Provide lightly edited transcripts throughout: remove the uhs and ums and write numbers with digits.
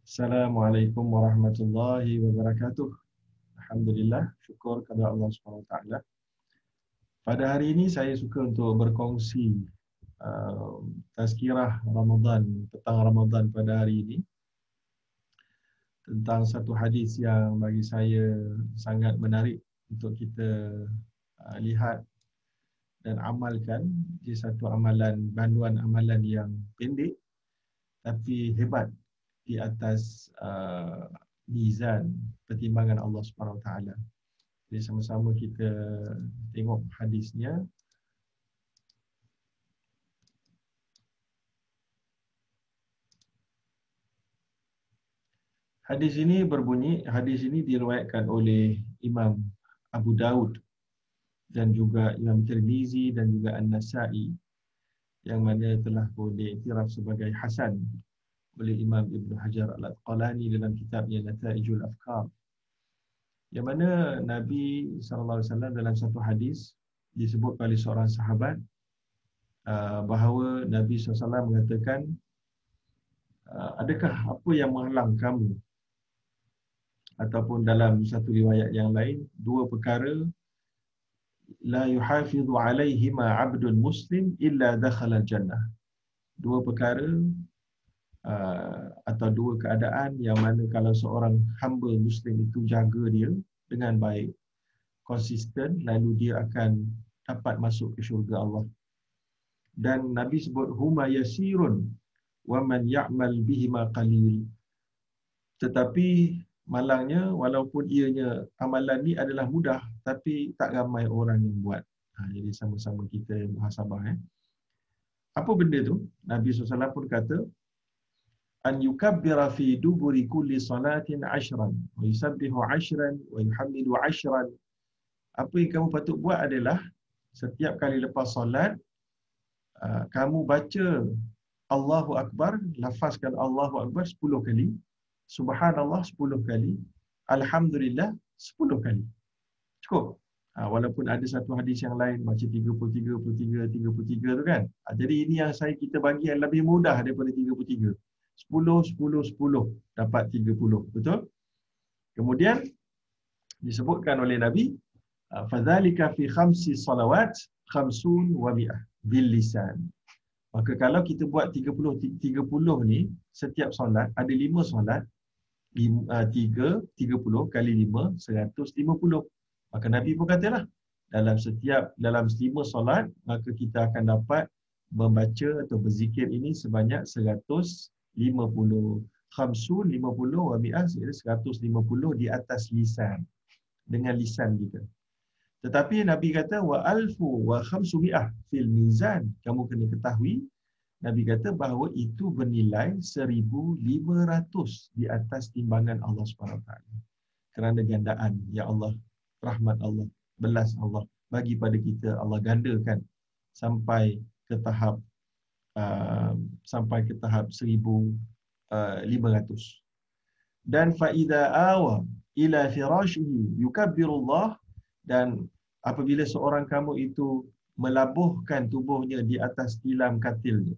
Assalamualaikum warahmatullahi wabarakatuh. Alhamdulillah, syukur kepada Allah Subhanahu Wa Taala. Pada hari ini saya suka untuk berkongsi tazkirah Ramadan, petang Ramadan pada hari ini tentang satu hadis yang bagi saya sangat menarik untuk kita lihat dan amalkan. Di satu amalan, banduan amalan yang pendek tapi hebat di atas mizan pertimbangan Allah Subhanahu Wa Taala. Jadi sama-sama kita tengok hadisnya. Hadis ini berbunyi, hadis ini diriwayatkan oleh Imam Abu Daud dan juga Imam Tirmizi dan juga An-Nasa'i, yang mana telah pun diiktiraf sebagai hasan oleh Imam Ibn Hajar Al-Asqalani dalam kitabnya Nata'ijul Afkar. Yang mana Nabi SAW dalam satu hadis disebut oleh seorang sahabat bahawa Nabi SAW mengatakan, adakah apa yang menghalang kamu, ataupun dalam satu riwayat yang lain, dua perkara, la yuhafizu alaihima abdul muslim illa dakhala jannah. Dua perkara atau dua keadaan yang mana kalau seorang hamba muslim itu jaga dia dengan baik, konsisten, lalu dia akan dapat masuk ke syurga Allah. Dan Nabi sebut huma yasirun wa man ya'mal bihima qalil. Tetapi malangnya, walaupun ianya amalan ni adalah mudah, tapi tak ramai orang yang buat. Jadi sama-sama kita muhasabah. Apa benda tu? Nabi SAW pun kata, an yukabbira fi duburi kulli salatin ashran, wa yusabbihu ashran, wa yuhammidu ashran. Apa yang kamu patut buat adalah, setiap kali lepas solat, kamu baca Allahu Akbar, lafazkan Allahu Akbar 10 kali, Subhanallah 10 kali, Alhamdulillah 10 kali. Cukup. Walaupun ada satu hadis yang lain baca 33 tu kan. Jadi ini yang kita bagi yang lebih mudah daripada 33. 10 10 10 dapat 30. Betul? Kemudian disebutkan oleh Nabi, fadzalika fi khamsi salawat khamsun wa mi'ah bil lisan. Maka kalau kita buat 30 ni, setiap solat ada 5 solat, 30 kali 5 150. Maka Nabi pun katalah, dalam 5 solat, maka kita akan dapat membaca atau berzikir ini sebanyak 150. Khamsun 50 wa mi'ah 150 di atas lisan, dengan lisan kita. Tetapi Nabi kata wa alfu wa khamsu mi'ah fil mizan. Kamu kena ketahui, Nabi kata bahawa itu bernilai 1,500 di atas timbangan Allah SWT. Kerana gandaan, ya Allah, rahmat Allah, belas Allah bagi pada kita, Allah gandakan sampai ke tahap 1,500. Dan faida awa ila firashihi yukabbirullah. Dan apabila seorang kamu itu melabuhkan tubuhnya di atas tilam katilnya,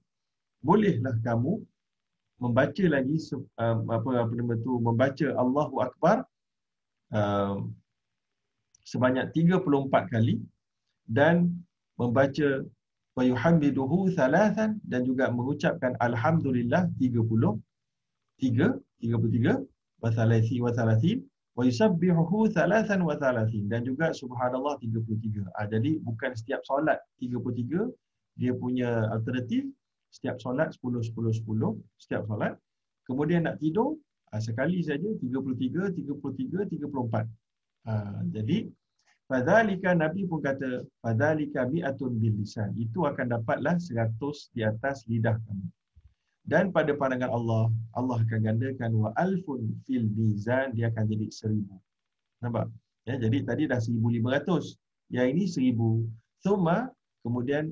bolehlah kamu membaca lagi membaca Allahu Akbar sebanyak 34 kali, dan membaca wa yuhammiduhu thalathan, dan juga mengucapkan alhamdulillah 33 wa thalathin wa yusabbihuhu thalathan wa thalathin, dan juga subhanallah 33. Jadi bukan setiap solat 33, dia punya alternatif setiap solat 10 10 10 setiap solat. Kemudian nak tidur sekali saja 33 33 34. Jadi fadzalika, Nabi pun kata fadzalika mi'atun bil lisan, itu akan dapatlah 100 di atas lidah kamu. Dan pada pandangan Allah, Allah akan gandakan wa alfun fil mizan, dia akan jadi 1,000. Nampak? Ya, jadi tadi dah 1,500. Yang ini 1,000. Thumma, kemudian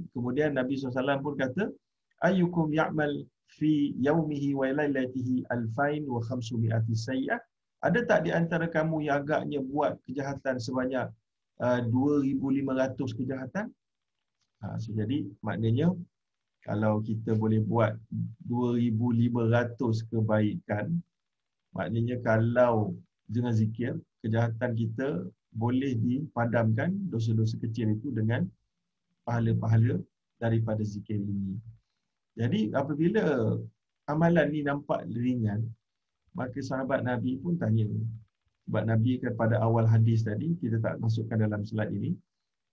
Nabi SAW pun kata, ayyukum ya'mal fi yaumihi wa lailatihi alfain wa khamsumi'ati sayyah. Ada tak di antara kamu yang agaknya buat kejahatan sebanyak 2,500 kejahatan? Jadi maknanya, kalau kita boleh buat 2,500 kebaikan, Maknanya kalau dengan zikir, kejahatan kita boleh dipadamkan, dosa-dosa kecil itu dengan pahala-pahala daripada zikir ini. Jadi apabila amalan ni nampak ringan, maka sahabat Nabi pun tanya. Sebab Nabi kan pada awal hadis tadi, kita tak masukkan dalam slide ini,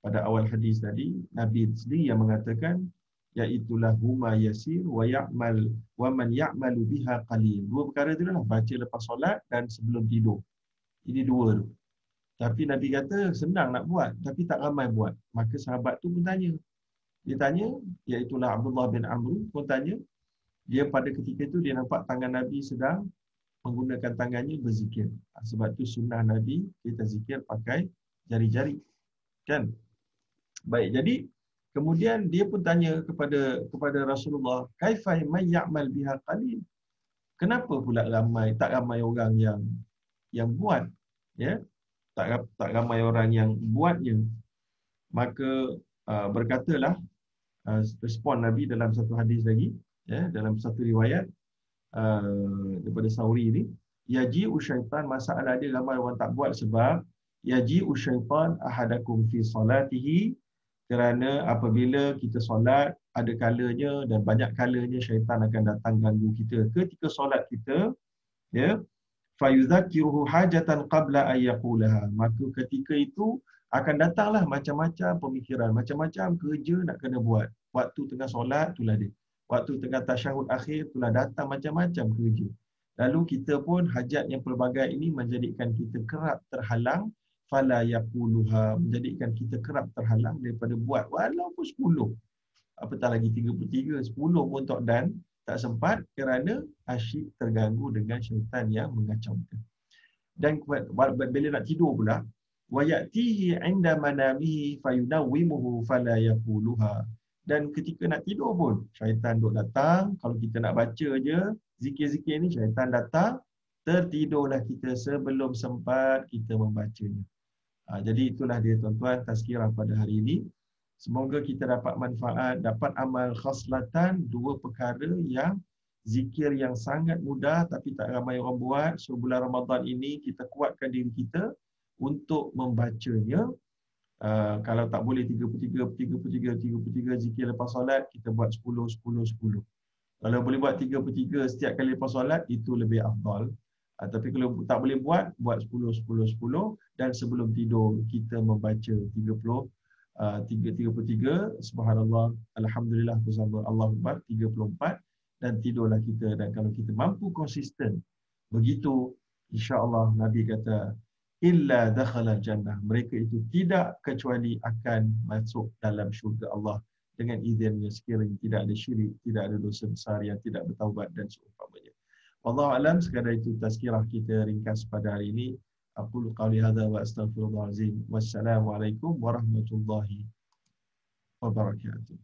pada awal hadis tadi, Nabi sendiri yang mengatakan, iaitulah huma yasir wa ya'mal wa man ya'malu biha qalil. Dua perkara tu lah, baca lepas solat dan sebelum tidur. Ini dua tu. Tapi Nabi kata senang nak buat, tapi tak ramai buat. Maka sahabat tu pun tanya. Dia tanya, iaitulah Abdullah bin Amr pun tanya, dia pada ketika itu dia nampak tangan Nabi sedang menggunakan tangannya berzikir. Sebab tu sunnah Nabi kita zikir pakai jari-jari. Kan? Baik, jadi kemudian dia pun tanya kepada Rasulullah, kaifa may ya'mal biha qalil? Kenapa pula tak ramai orang yang buat? Ya? Tak ramai orang yang buatnya. Maka berkatalah respon Nabi dalam satu hadis lagi, ya, dalam satu riwayat daripada Sauri ni, yaji'u syaitan, masalah dia ramai orang tak buat sebab yaji'u syaitan ahadakum fi salatihi, kerana apabila kita solat ada kalanya dan banyak kalanya syaitan akan datang ganggu kita ketika solat kita, ya, fayudzakiruhu hajatan qabla ay yaqulaha, maka ketika itu akan datanglah macam-macam pemikiran, macam-macam kerja nak kena buat. Waktu tengah solat itulah dia. Waktu tengah tasyahud akhir itulah datang macam-macam kerja. Lalu kita pun hajat yang pelbagai ini menjadikan kita kerap terhalang, fala yaquluha, menjadikan kita kerap terhalang daripada buat walaupun 10. Apatah lagi 33, 10 pun tak sempat kerana asyik terganggu dengan syaitan yang mengacaukan. Dan bila nak tidur pula, wa ya'tihi 'inda manamihi fayunawwimuhu fala yaquluha. Dan ketika nak tidur pun syaitan duk datang. Kalau kita nak baca je zikir-zikir ni, syaitan datang, tertidurlah kita sebelum sempat kita membacanya. Jadi itulah dia tuan-tuan tazkirah pada hari ini. Semoga kita dapat manfaat, dapat amal khaslatan, dua perkara yang zikir yang sangat mudah tapi tak ramai orang buat. So bulan Ramadan ini kita kuatkan diri kita untuk membacanya. Kalau tak boleh 33 zikir lepas solat, kita buat 10. Kalau boleh buat 33 setiap kali lepas solat, itu lebih afdal. Tapi kalau tak boleh buat 10 dan sebelum tidur kita membaca 33 subhanallah alhamdulillah bersama Allahu Akbar 34 dan tidurlah kita. Dan kalau kita mampu konsisten begitu, insya-Allah Nabi kata illa dakhala jannah, mereka itu tidak kecuali akan masuk dalam syurga Allah dengan izinnya, sekiranya tidak ada syirik, tidak ada dosa besar yang tidak bertaubat dan seumpamanya. Wallahu alam, sekadar itu tazkirah kita ringkas pada hari ini. Aqulu qawli hadza wa astaghfirullahal azim. Wassalamualaikum warahmatullahi wabarakatuh.